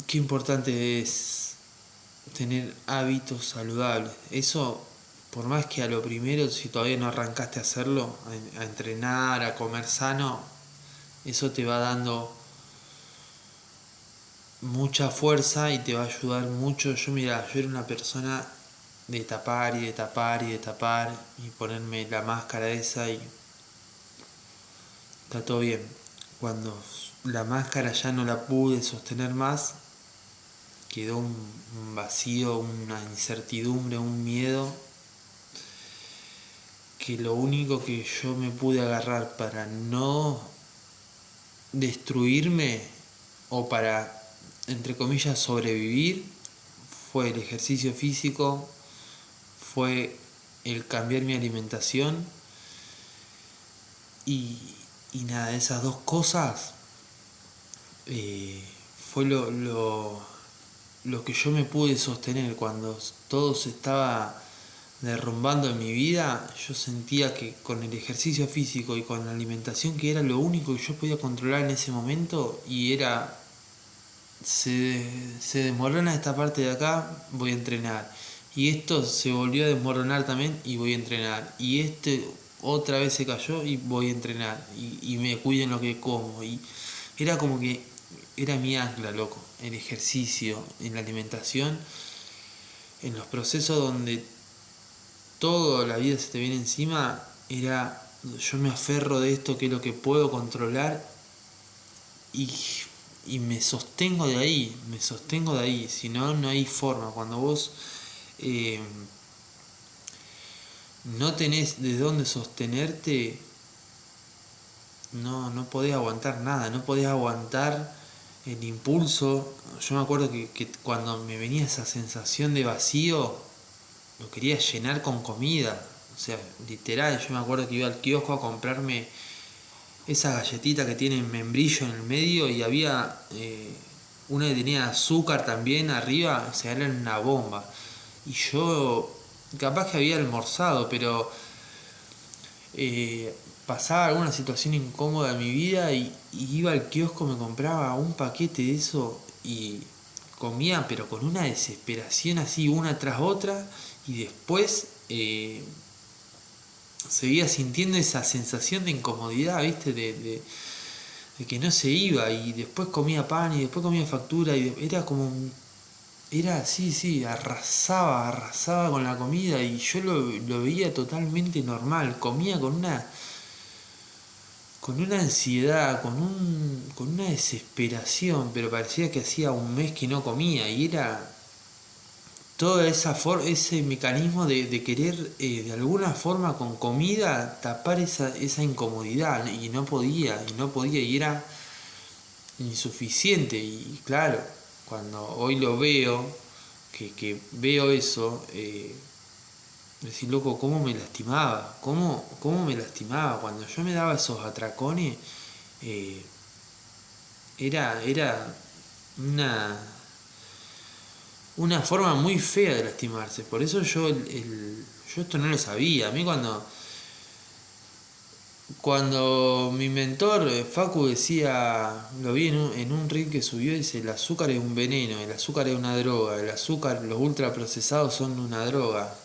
qué importante es tener hábitos saludables. Eso, por más que a lo primero, si todavía no arrancaste a hacerlo, a entrenar, a comer sano, eso te va dando mucha fuerza y te va a ayudar mucho. Yo era una persona de tapar y de tapar y de tapar y ponerme la máscara esa y está todo bien. Cuando la máscara ya no la pude sostener más, quedó un vacío, una incertidumbre, un miedo, que lo único que yo me pude agarrar para no destruirme o para, entre comillas, sobrevivir, fue el ejercicio físico, fue el cambiar mi alimentación y, y nada, esas dos cosas fue lo que yo me pude sostener cuando todo se estaba derrumbando en mi vida. Yo sentía que con el ejercicio físico y con la alimentación, que era lo único que yo podía controlar en ese momento, y era, se desmorona esta parte de acá, voy a entrenar, y esto se volvió a desmoronar también y voy a entrenar, y este otra vez se cayó y voy a entrenar, y me cuido en lo que como, y era como que era mi ancla, loco, el ejercicio, en la alimentación, en los procesos donde toda la vida se te viene encima, era, yo me aferro de esto que es lo que puedo controlar y, y me sostengo de ahí, si no, no hay forma. Cuando vos eh, no tenés de dónde sostenerte, no podés aguantar nada, no podés aguantar el impulso. Yo me acuerdo que cuando me venía esa sensación de vacío, lo quería llenar con comida. O sea, literal, yo me acuerdo que iba al kiosco a comprarme esa galletita que tiene membrillo en el medio y había una que tenía azúcar también arriba, o sea, era una bomba. Y yo, capaz que había almorzado, pero pasaba alguna situación incómoda en mi vida y iba al kiosco, me compraba un paquete de eso y comía, pero con una desesperación así, una tras otra, y después seguía sintiendo esa sensación de incomodidad, ¿viste? De que no se iba, y después comía pan y después comía factura y era como era así, sí, arrasaba con la comida y yo lo veía totalmente normal, comía con una ansiedad, con una desesperación, pero parecía que hacía un mes que no comía y era toda ese mecanismo de querer de alguna forma con comida tapar esa incomodidad, y no podía y era insuficiente. Y claro, cuando hoy lo veo, que veo eso, decir, loco, cómo me lastimaba, cómo me lastimaba cuando yo me daba esos atracones. eh, era una forma muy fea de lastimarse. Por eso yo esto no lo sabía. A mí cuando mi mentor Facu decía, lo vi en un reel que subió, dice, el azúcar es un veneno, el azúcar es una droga, el azúcar, los ultraprocesados son una droga.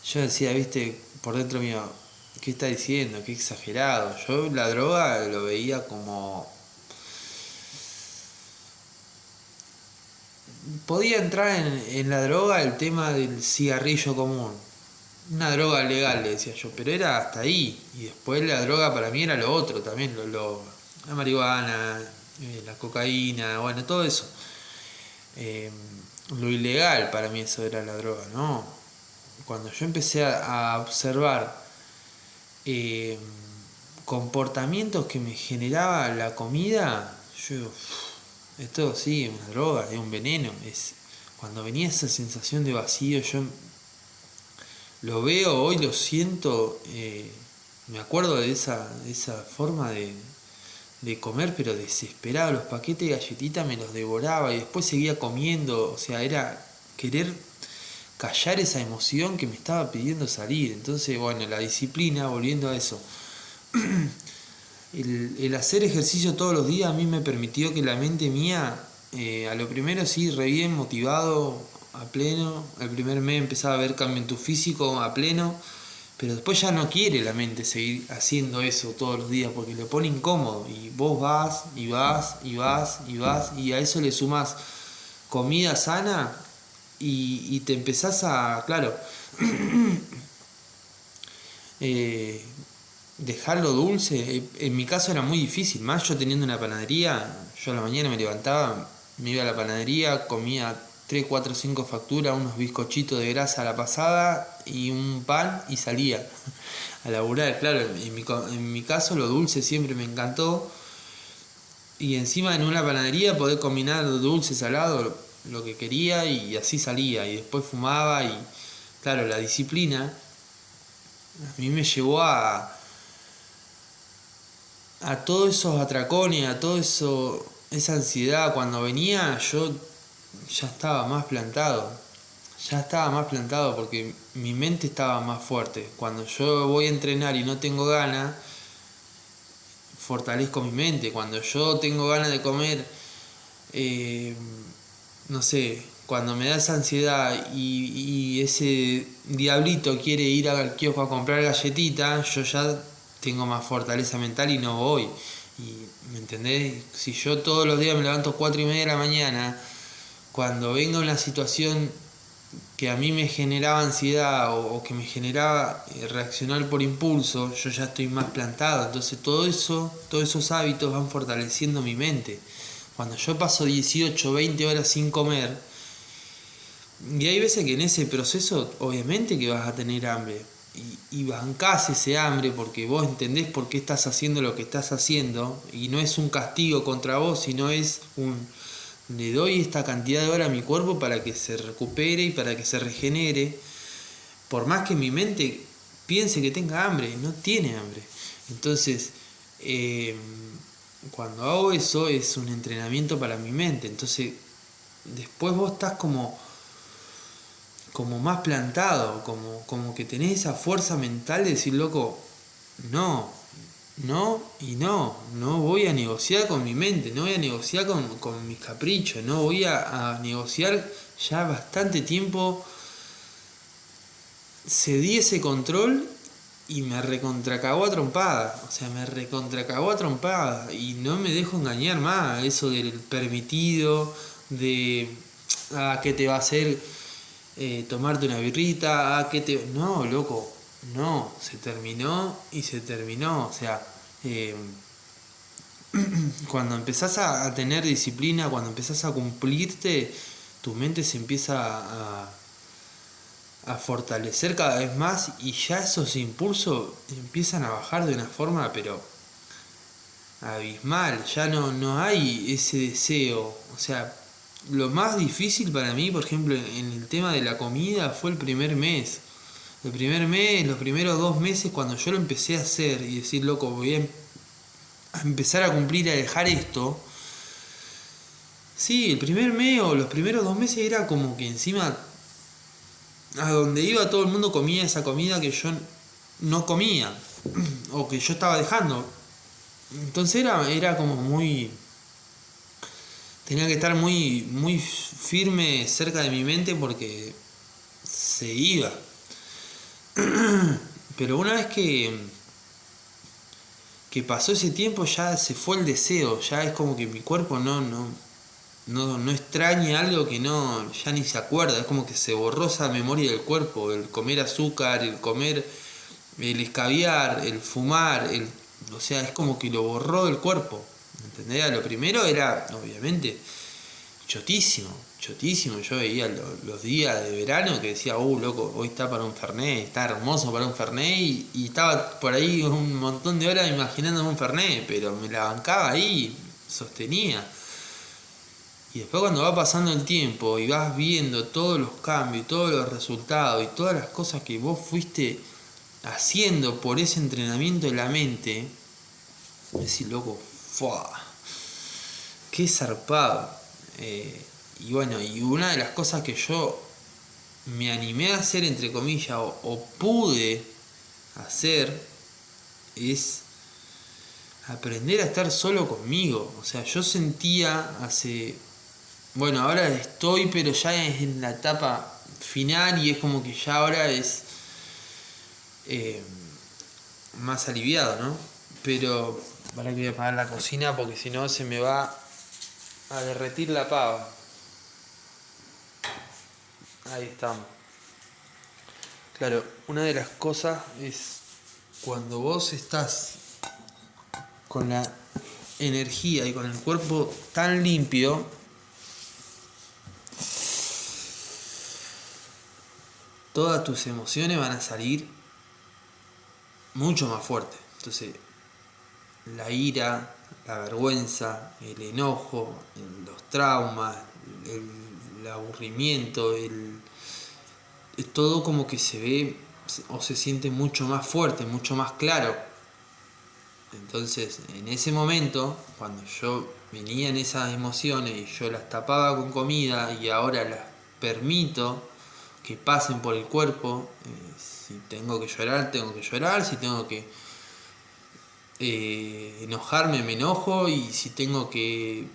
Yo decía, viste, por dentro mío, ¿qué está diciendo? Qué exagerado. Yo la droga lo veía como... Podía entrar en la droga el tema del cigarrillo común. Una droga legal, le decía yo, pero era hasta ahí. Y después la droga para mí era lo otro también, la marihuana, la cocaína, bueno, todo eso. Eh, lo ilegal para mí eso era la droga, ¿no? Cuando yo empecé a observar eh, comportamientos que me generaba la comida, yo, esto sí, es una droga, es un veneno. Cuando venía esa sensación de vacío, yo lo veo, hoy lo siento, me acuerdo de esa forma de comer, pero desesperado. Los paquetes de galletitas me los devoraba y después seguía comiendo. O sea, era querer callar esa emoción que me estaba pidiendo salir. Entonces, bueno, la disciplina, volviendo a eso, el hacer ejercicio todos los días a mí me permitió que la mente mía A lo primero sí, re bien, motivado, a pleno. El primer mes empezaba a ver cambio en tu físico a pleno, pero después ya no quiere la mente seguir haciendo eso todos los días porque lo pone incómodo y vos vas y vas y vas y vas y a eso le sumas comida sana y te empezás a, claro, eh, dejarlo dulce. En mi caso era muy difícil, más yo teniendo una panadería, yo a la mañana me levantaba, me iba a la panadería, comía 3 4 5 facturas, unos bizcochitos de grasa a la pasada y un pan y salía a laburar. Claro, en mi caso lo dulce siempre me encantó y encima en una panadería poder combinar dulce, salado, lo que quería y así salía y después fumaba y claro, la disciplina a mí me llevó a todos esos atracones, a todo eso, esa ansiedad. Cuando venía yo ya estaba más plantado, ya estaba más plantado porque mi mente estaba más fuerte. Cuando yo voy a entrenar y no tengo ganas, fortalezco mi mente. Cuando yo tengo ganas de comer, eh, no sé, cuando me da esa ansiedad y ese diablito quiere ir al kiosco a comprar galletitas, yo ya tengo más fortaleza mental y no voy. Y, ¿me entendés? Si yo todos los días me levanto 4:30 de la mañana, cuando venga una situación que a mí me generaba ansiedad o que me generaba reaccionar por impulso, yo ya estoy más plantado. Entonces todo eso, todos esos hábitos van fortaleciendo mi mente. Cuando yo paso 18 20 horas sin comer, y hay veces que en ese proceso obviamente que vas a tener hambre, y bancás ese hambre porque vos entendés por qué estás haciendo lo que estás haciendo, y no es un castigo contra vos, sino es un le doy esta cantidad de horas a mi cuerpo para que se recupere y para que se regenere, por más que mi mente piense que tenga hambre, no tiene hambre. Entonces, cuando hago eso es un entrenamiento para mi mente. Entonces, después vos estás como más plantado, como que tenés esa fuerza mental de decir, loco, no, no y no, no voy a negociar con mi mente, no voy a negociar con mis caprichos, no voy a negociar. Ya bastante tiempo cedí ese control y me recontracagó a trompada, o sea, me recontracagó a trompada y no me dejo engañar más, eso del permitido, de qué te va a hacer tomarte una birrita, qué te... No, loco, no, se terminó y se terminó, o sea, eh, cuando empezás a tener disciplina, cuando empezás a cumplirte, tu mente se empieza a fortalecer cada vez más y ya esos impulsos empiezan a bajar de una forma pero abismal, ya no hay ese deseo, o sea, lo más difícil para mí, por ejemplo, en el tema de la comida fue el primer mes. El primer mes, los primeros 2 meses, cuando yo lo empecé a hacer y decir, loco, voy a empezar a cumplir, a dejar esto. Sí, el primer mes o los primeros 2 meses era como que encima a donde iba todo el mundo comía esa comida que yo no comía o que yo estaba dejando. Entonces era como muy... Tenía que estar muy firme cerca de mi mente porque se iba. Pero una vez que pasó ese tiempo ya se fue el deseo, ya es como que mi cuerpo no extraña algo que no ya ni se acuerda, es como que se borró esa memoria del cuerpo, el comer azúcar, el comer, el escabiar, el fumar, o sea, es como que lo borró del cuerpo, ¿entendés? Lo primero era, obviamente, chotísimo, chotísimo. Yo veía los días de verano que decía, loco, hoy está para un Fernet, está hermoso para un Fernet, y estaba por ahí un montón de horas imaginándome un Fernet, pero me la bancaba ahí, sostenía. Y después cuando va pasando el tiempo y vas viendo todos los cambios, todos los resultados y todas las cosas que vos fuiste haciendo por ese entrenamiento de la mente, decís, loco, ¡fua! ¡Qué zarpado! Y bueno, y una de las cosas que yo me animé a hacer, entre comillas, o pude hacer, es aprender a estar solo conmigo. O sea, yo sentía hace Bueno, ahora estoy, pero ya es en la etapa final y es como que ya ahora es eh, más aliviado, ¿no? Pero para que voy a apagar la cocina porque si no se me va a derretir la pava. Ahí estamos. Claro, una de las cosas es cuando vos estás con la energía y con el cuerpo tan limpio, todas tus emociones van a salir mucho más fuertes. Entonces, la ira, la vergüenza, el enojo, los traumas, el aburrimiento, todo como que se ve o se siente mucho más fuerte, mucho más claro. Entonces, en ese momento, cuando yo venía en esas emociones y yo las tapaba con comida y ahora las permito que pasen por el cuerpo, si tengo que llorar, tengo que llorar, si tengo que enojarme, me enojo, y si tengo que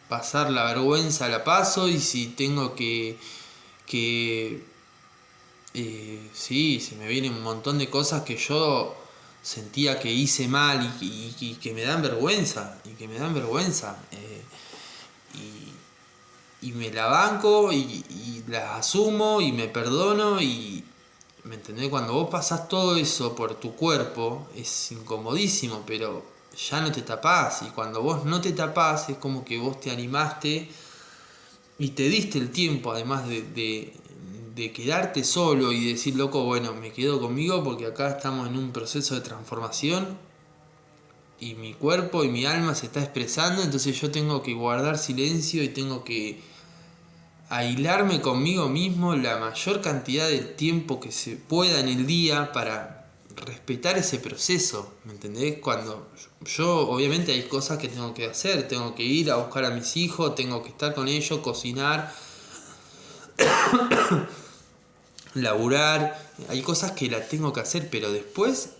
pasar la vergüenza, la paso, y si tengo que sí, se me vienen un montón de cosas que yo sentía que hice mal y que me dan vergüenza, y me la banco y las asumo y me perdono y ¿me entendés? Cuando vos pasás todo eso por tu cuerpo es incomodísimo, pero ya no te tapás, y cuando vos no te tapás es como que vos te animaste y te diste el tiempo además de quedarte solo y decir, loco, bueno, me quedo conmigo porque acá estamos en un proceso de transformación y mi cuerpo y mi alma se está expresando, entonces yo tengo que guardar silencio y tengo que aislarme conmigo mismo la mayor cantidad de tiempo que se pueda en el día para respetar ese proceso, ¿me entendés? Cuando yo obviamente hay cosas que tengo que hacer, tengo que ir a buscar a mis hijos, tengo que estar con ellos, cocinar, laburar, hay cosas que las tengo que hacer, pero después,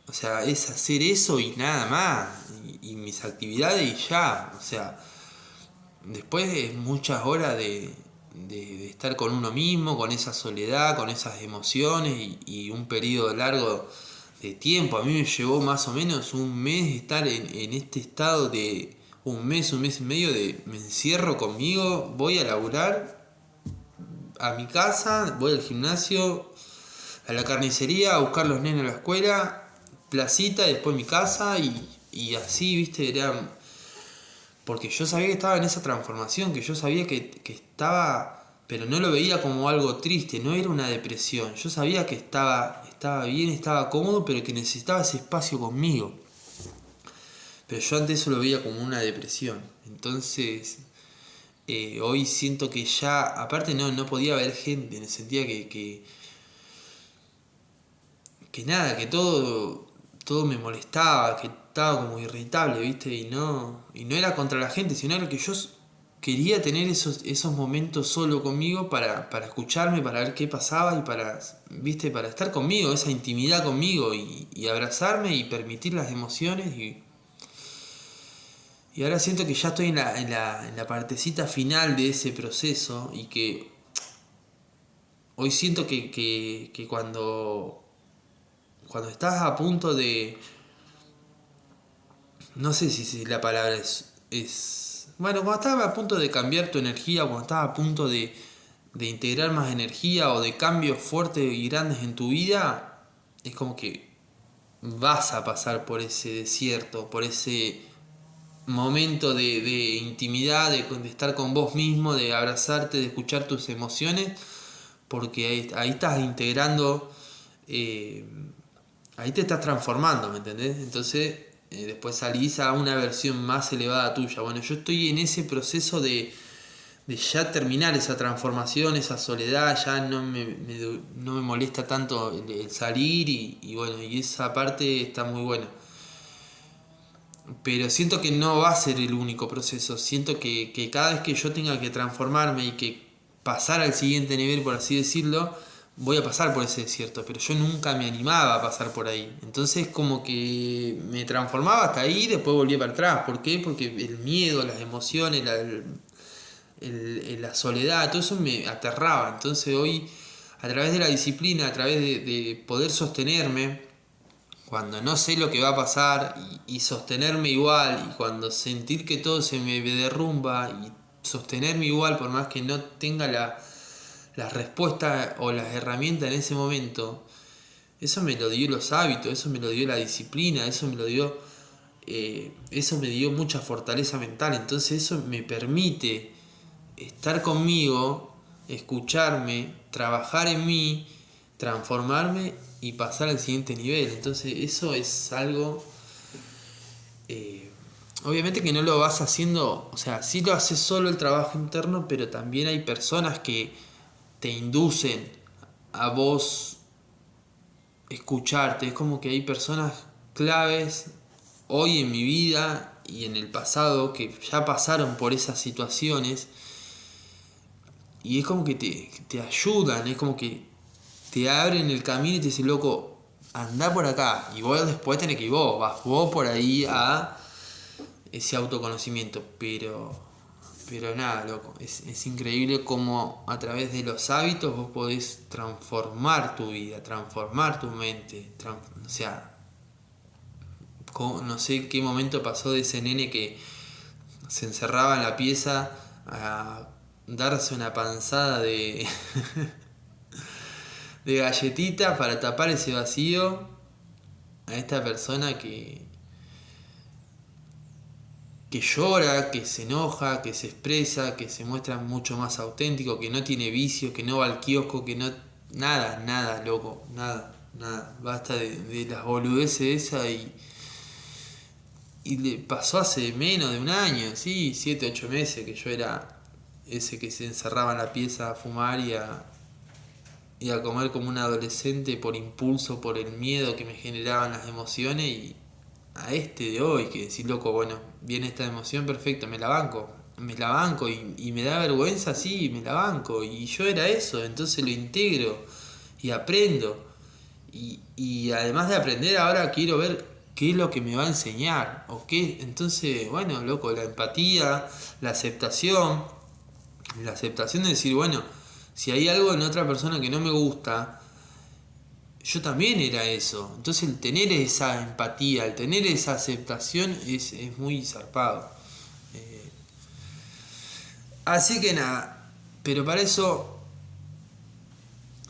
o sea, es hacer eso y nada más, y mis actividades y ya, o sea, después de muchas horas de estar con uno mismo, con esa soledad, con esas emociones y un periodo largo de tiempo. A mí me llevó más o menos un mes estar en este estado de un mes y medio de me encierro conmigo, voy a laburar a mi casa, voy al gimnasio, a la carnicería, a buscar los nenes a la escuela, placita, después mi casa y así, viste, era porque yo sabía que estaba en esa transformación, que yo sabía que estaba, pero no lo veía como algo triste, no era una depresión. Yo sabía que estaba bien, estaba cómodo, pero que necesitaba ese espacio conmigo. Pero yo antes eso lo veía como una depresión. Entonces, hoy siento que ya, aparte no podía ver gente, en el sentido que nada, que todo me molestaba, que estaba como irritable, ¿viste? Y no era contra la gente, sino era que yo quería tener esos momentos solo conmigo para escucharme, para ver qué pasaba y ¿viste? Para estar conmigo, esa intimidad conmigo y abrazarme y permitir las emociones. Y ahora siento que ya estoy en la partecita final de ese proceso y que hoy siento que cuando estás a punto de, no sé si la palabra es bueno, cuando estás a punto de cambiar tu energía, cuando estás a punto de integrar más energía o de cambios fuertes y grandes en tu vida, es como que vas a pasar por ese desierto, por ese momento de intimidad, de estar con vos mismo, de abrazarte, de escuchar tus emociones, porque ahí estás integrando, eh, ahí te estás transformando, ¿me entendés? Entonces, después salís a una versión más elevada tuya. Bueno, yo estoy en ese proceso de ya terminar esa transformación, esa soledad, ya no me molesta tanto el salir y bueno, y esa parte está muy buena. Pero siento que no va a ser el único proceso, siento que cada vez que yo tenga que transformarme y que pasar al siguiente nivel, por así decirlo, voy a pasar por ese desierto, pero yo nunca me animaba a pasar por ahí. Entonces como que me transformaba hasta ahí y después volvía para atrás. ¿Por qué? Porque el miedo, las emociones, la soledad, todo eso me aterraba. Entonces hoy, a través de la disciplina, a través de poder sostenerme, cuando no sé lo que va a pasar y sostenerme igual, y cuando sentir que todo se me derrumba y sostenerme igual por más que no tenga la respuesta o las herramientas en ese momento, eso me lo dio los hábitos, eso me lo dio la disciplina, eso me dio mucha fortaleza mental. Entonces eso me permite estar conmigo, escucharme, trabajar en mí, transformarme y pasar al siguiente nivel. Entonces eso es algo, eh, obviamente que no lo vas haciendo, o sea, sí lo haces solo el trabajo interno, pero también hay personas que te inducen a vos escucharte. Es como que hay personas claves hoy en mi vida y en el pasado que ya pasaron por esas situaciones y es como que te ayudan, es como que te abren el camino y te dicen, loco, anda por acá. Y vos después tenés que ir vos, vas vos por ahí a ese autoconocimiento. Pero nada, loco, es increíble cómo a través de los hábitos vos podés transformar tu vida, transformar tu mente. O sea, no sé en qué momento pasó de ese nene que se encerraba en la pieza a darse una panzada de galletita para tapar ese vacío a esta persona que llora, que se enoja, que se expresa, que se muestra mucho más auténtico, que no tiene vicios, que no va al kiosco, que no... Nada, nada, loco, nada, nada. Basta de las boludeces esas y le pasó hace menos de un año, sí, 7, 8 meses que yo era ese que se encerraba en la pieza a fumar y a comer como un adolescente por impulso, por el miedo que me generaban las emociones y a este de hoy que decir, loco, bueno, viene esta emoción, perfecto, me la banco y me da vergüenza, sí, me la banco y yo era eso, entonces lo integro y aprendo y además de aprender ahora quiero ver qué es lo que me va a enseñar o qué, entonces, bueno, loco, la aceptación, la aceptación de decir, bueno, si hay algo en otra persona que no me gusta, yo también era eso. Entonces el tener esa empatía, el tener esa aceptación es muy zarpado. Eh, Así que nada, pero para eso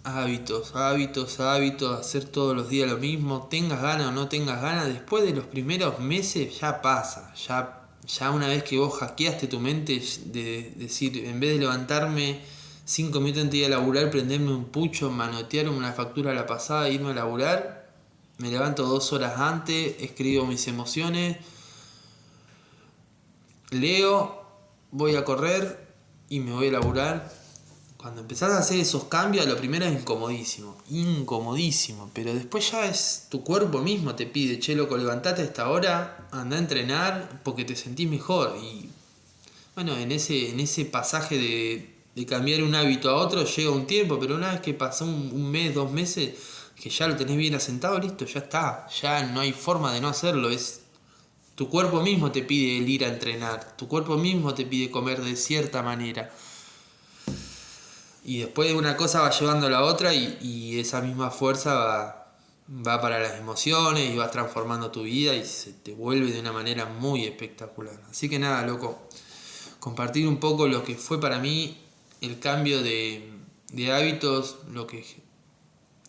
hábitos, hábitos, hábitos, hacer todos los días lo mismo, tengas ganas o no tengas ganas, después de los primeros meses ya pasa, ya una vez que vos hackeaste tu mente de decir, en vez de levantarme 5 minutos antes de ir a laburar, prenderme un pucho, manotear una factura a la pasada e irme a laburar, me levanto 2 horas antes, escribo mis emociones, leo, voy a correr y me voy a laburar. Cuando empezás a hacer esos cambios, lo primero es incomodísimo, incomodísimo, pero después ya es tu cuerpo mismo te pide, che loco, levantate a esta hora, anda a entrenar porque te sentís mejor. Y bueno, en ese pasaje de cambiar un hábito a otro llega un tiempo, pero una vez que pasó un mes, 2 meses, que ya lo tenés bien asentado, listo, ya está, ya no hay forma de no hacerlo, es tu cuerpo mismo te pide el ir a entrenar, tu cuerpo mismo te pide comer de cierta manera. Y después una cosa va llevando a la otra y esa misma fuerza va para las emociones y vas transformando tu vida y se te vuelve de una manera muy espectacular. Así que nada, loco, compartir un poco lo que fue para mí el cambio de hábitos, lo que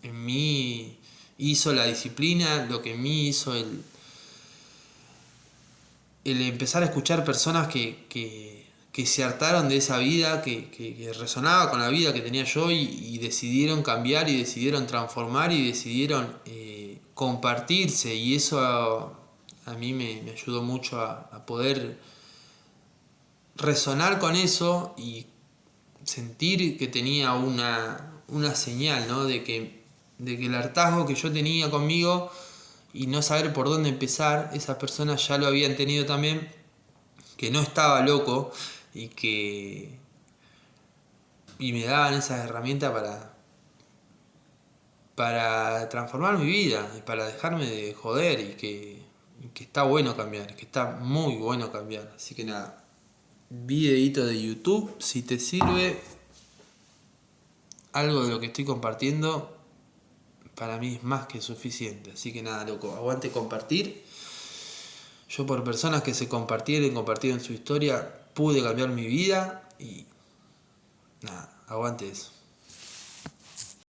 en mí hizo la disciplina, lo que en mí hizo el empezar a escuchar personas que se hartaron de esa vida, que resonaba con la vida que tenía yo y decidieron cambiar y decidieron transformar y decidieron compartirse y eso a mí me ayudó mucho a poder resonar con eso y sentir que tenía una señal, ¿no? De que el hartazgo que yo tenía conmigo y no saber por dónde empezar, esas personas ya lo habían tenido también, que no estaba loco y me daban esas herramientas para transformar mi vida, y para dejarme de joder y que está bueno cambiar, que está muy bueno cambiar. Así que nada, videíto de YouTube, si te sirve algo de lo que estoy compartiendo, para mí es más que suficiente. Así que nada, loco, aguante compartir. Yo por personas que se compartieron su historia, pude cambiar mi vida y nada, aguante eso.